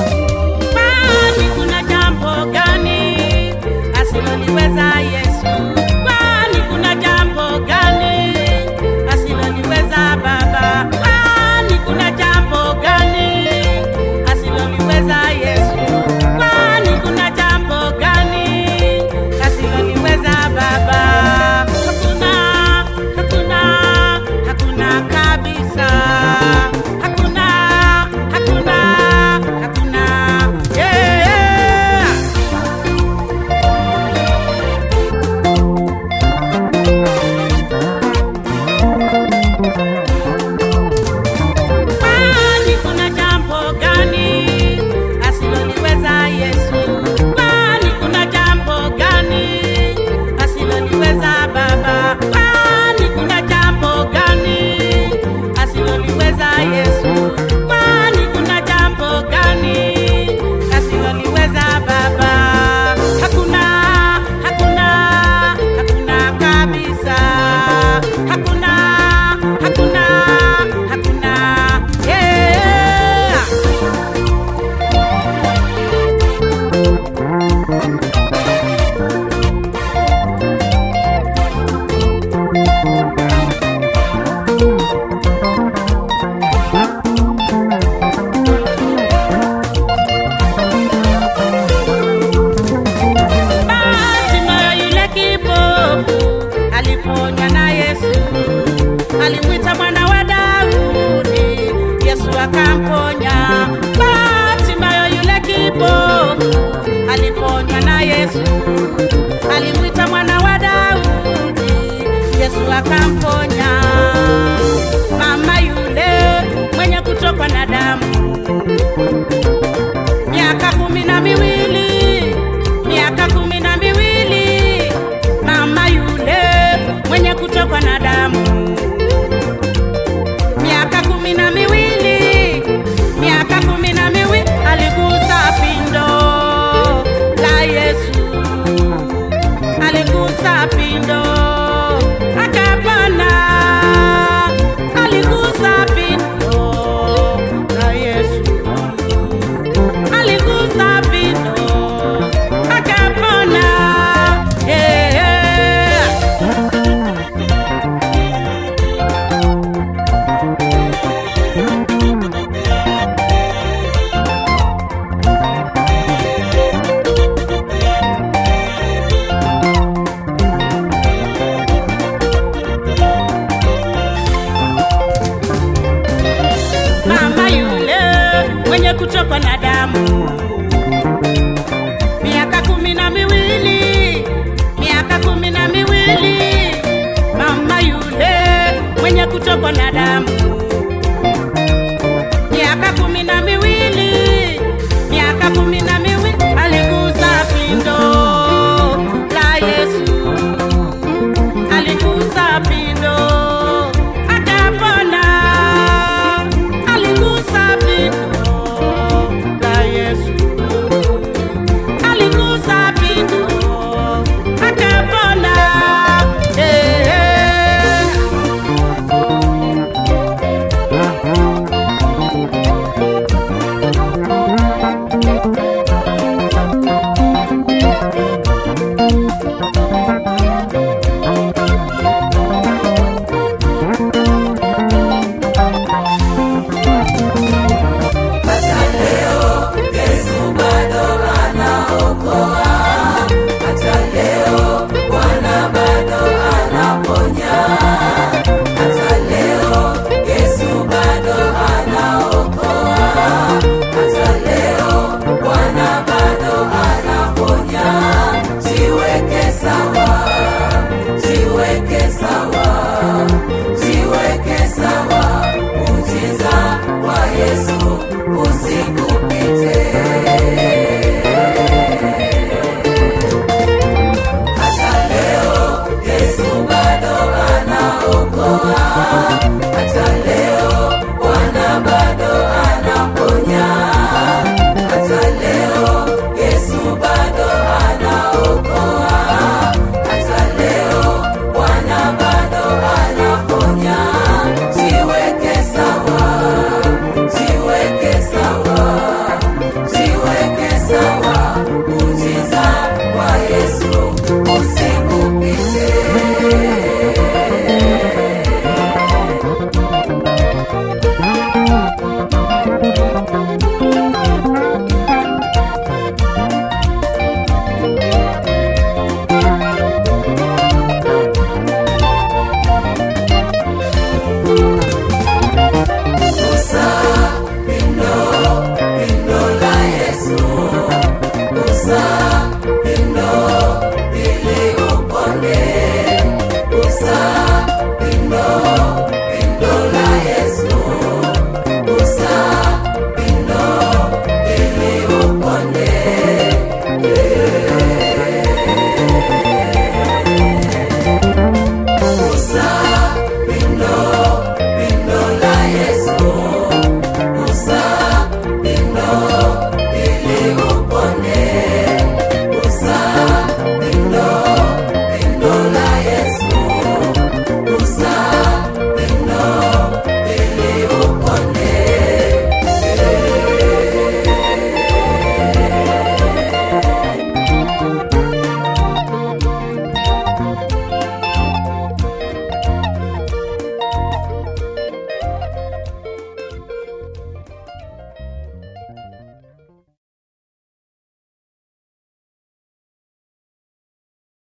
Kwani kuna jambo gani asiloliweza Yesu? Kwani kuna jambo gani asiloliweza Baba? Kwani kuna jambo gani asiloliweza Yesu? Kwani kuna jambo gani asiloliweza Baba? Hakuna kabisa. Alimwita mwana wa Daudi, Yesu akamponya. Bartimayo yule kipofu aliponywa na Yesu. Alimwita mwana wa Daudi, Yesu akamponya. Mama yule mwenye kutokwa na damu miaka 12, miaka 12, mama yule mwenye kutokwa na damu miaka 12, miaka 12, aligusa pindo la Yesu, aligusa pindo akapona, aligusa pindo la Yesu, aligusa pindo akapona. Kutokwa na damu miaka 12, miaka 12, mama yule mwenye kutokwa na damu